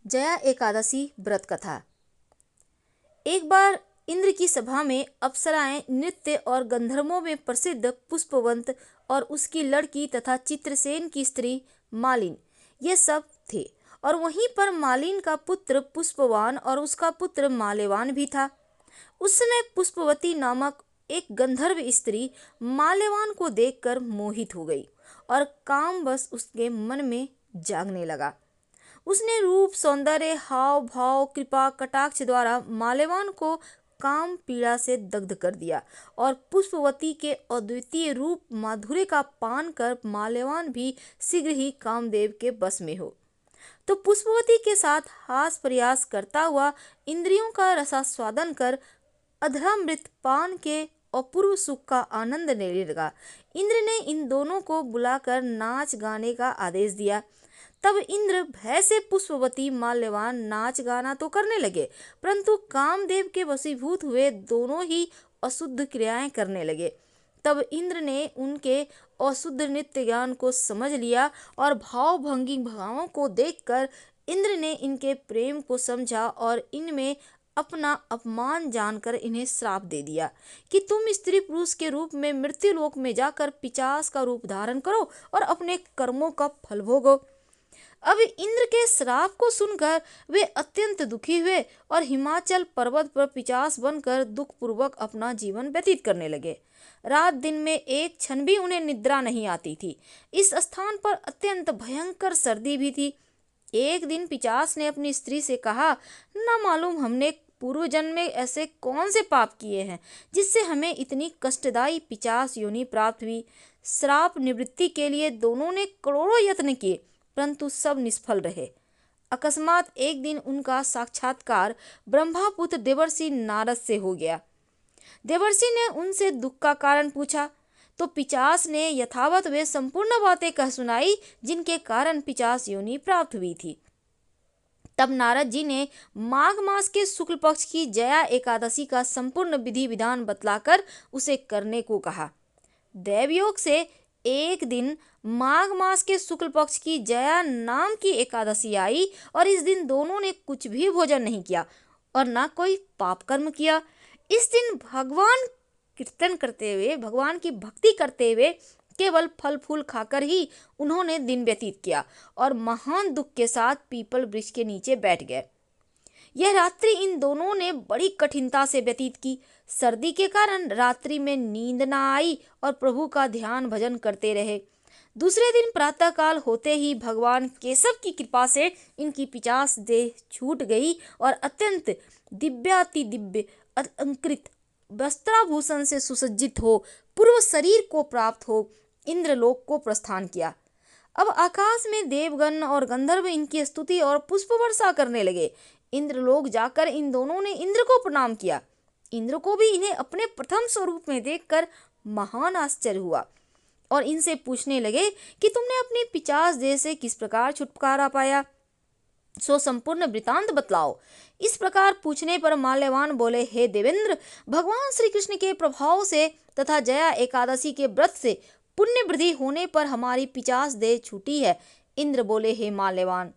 जया एकादशी व्रत कथा। एक बार इंद्र की सभा में अप्सराएं, नृत्य और गंधर्वों में प्रसिद्ध पुष्पवंत और उसकी लड़की तथा चित्रसेन की स्त्री मालिन ये सब थे, और वहीं पर मालिन का पुत्र पुष्पवान और उसका पुत्र माल्यवान भी था। उस समय पुष्पवती नामक एक गंधर्व स्त्री माल्यवान को देखकर मोहित हो गई और काम बस उसके मन में जागने लगा। उसने रूप, सौंदर्य, हाव भाव, कृपा, कटाक्ष द्वारा माल्यवान को काम पीड़ा से दग्ध कर दिया और पुष्पवती के अद्वितीय रूप माधुर्य का पान कर माल्यवान भी शीघ्र ही कामदेव के बस में हो। तो पुष्पवती के साथ हास प्रयास करता हुआ इंद्रियों का रसास्वादन कर अधरामृत पान के अपूर्व सुख का आनंद लेने लगा। इंद्र ने इन दोनों को बुलाकर नाच गाने का आदेश दिया। तब इंद्र भय से पुष्पवती माल्यवान नाच गाना तो करने लगे, परंतु कामदेव के वशीभूत हुए दोनों ही अशुद्ध क्रियाएं करने लगे। तब इंद्र ने उनके अशुद्ध नृत्य ज्ञान को समझ लिया और भाव भंगी भावों को देखकर इंद्र ने इनके प्रेम को समझा और इनमें अपना अपमान जानकर इन्हें श्राप दे दिया कि तुम स्त्री पुरुष के रूप में मृत्युलोक में जाकर पिशाच का रूप धारण करो और अपने कर्मों का फल भोगो। अब इंद्र के श्राप को सुनकर वे अत्यंत दुखी हुए और हिमाचल पर्वत पर पिशाच बनकर दुख पूर्वक अपना जीवन व्यतीत करने लगे। रात दिन में एक क्षण भी उन्हें निद्रा नहीं आती थी। इस स्थान पर अत्यंत भयंकर सर्दी भी थी। एक दिन पिशाच ने अपनी स्त्री से कहा, न मालूम हमने पूर्व जन्म में ऐसे कौन से पाप किए हैं जिससे हमें इतनी कष्टदायी पिशाच योनि प्राप्त हुई। श्राप निवृत्ति के लिए दोनों ने करोड़ों यत्न किए, परंतु सब निष्फल रहे। अकस्मात एक दिन उनका साक्षात्कार ब्रह्मापुत्र देवर्षि नारद से हो गया। देवर्षि ने उनसे दुख का कारण पूछा, तो पिशाच ने यथावत वे संपूर्ण बातें कह सुनाई जिनके कारण पिशाच योनि प्राप्त हुई थी। तब नारद जी ने माघ मास के शुक्ल पक्ष की जया एकादशी का संपूर्ण विधि विधान बतलाकर उसे करने को कहा। दैवयोग से एक दिन माघ मास के शुक्ल पक्ष की जया नाम की एकादशी आई और इस दिन दोनों ने कुछ भी भोजन नहीं किया और ना कोई पाप कर्म किया। इस दिन भगवान कीर्तन करते हुए, भगवान की भक्ति करते हुए केवल फल फूल खाकर ही उन्होंने दिन व्यतीत किया और महान दुख के साथ पीपल वृक्ष के नीचे बैठ गए। यह रात्रि इन दोनों ने बड़ी कठिनता से व्यतीत की। सर्दी के कारण रात्रि में नींद न आई और प्रभु का ध्यान भजन करते रहे। दूसरे दिन प्रातःकाल होते ही भगवान केशव की कृपा से इनकी पिशाच देह छूट गई और अत्यंत दिव्याति दिव्य अलंकृत वस्त्राभूषण से सुसज्जित हो पूर्व शरीर को प्राप्त हो इंद्रलोक को प्रस्थान किया। अब आकाश में देवगण और गंधर्व इनकी स्तुति और पुष्प वर्षा करने लगे। इंद्रलोक जाकर इन दोनों ने इंद्र को प्रणाम किया। इंद्र को भी इन्हें अपने प्रथम स्वरूप में देखकर महान आश्चर्य हुआ और इनसे पूछने लगे कि तुमने अपनी पिशाच देह से किस प्रकार छुटकारा पाया, सो संपूर्ण वृतांत बतलाओ। इस प्रकार पूछने पर माल्यवान बोले, हे देवेंद्र, भगवान श्री कृष्ण के प्रभाव से तथा जया एकादशी के व्रत से पुण्य वृद्धि होने पर हमारी पिशाच देह छूटी है। इंद्र बोले, हे माल्यवान,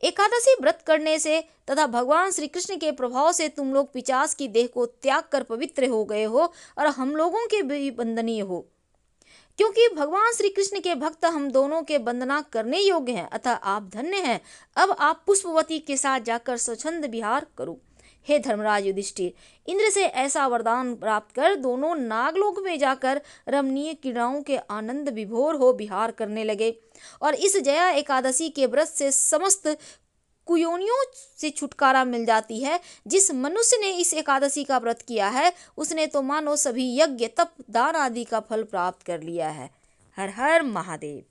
एकादशी व्रत करने से तथा भगवान श्री कृष्ण के प्रभाव से तुम लोग पिशाच की देह को त्याग कर पवित्र हो गए हो और हम लोगों के भी वंदनीय हो, क्योंकि भगवान श्री कृष्ण के भक्त हम दोनों के वंदना करने योग्य हैं, अतः आप धन्य हैं। अब आप पुष्पवती के साथ जाकर स्वच्छंद विहार करो। हे धर्मराज युधिष्ठिर, इंद्र से ऐसा वरदान प्राप्त कर दोनों नागलोक में जाकर रमणीय क्रीड़ाओं के आनंद विभोर हो विहार करने लगे और इस जया एकादशी के व्रत से समस्त कुयोनियों से छुटकारा मिल जाती है। जिस मनुष्य ने इस एकादशी का व्रत किया है उसने तो मानो सभी यज्ञ, तप, दान आदि का फल प्राप्त कर लिया है। हर हर महादेव।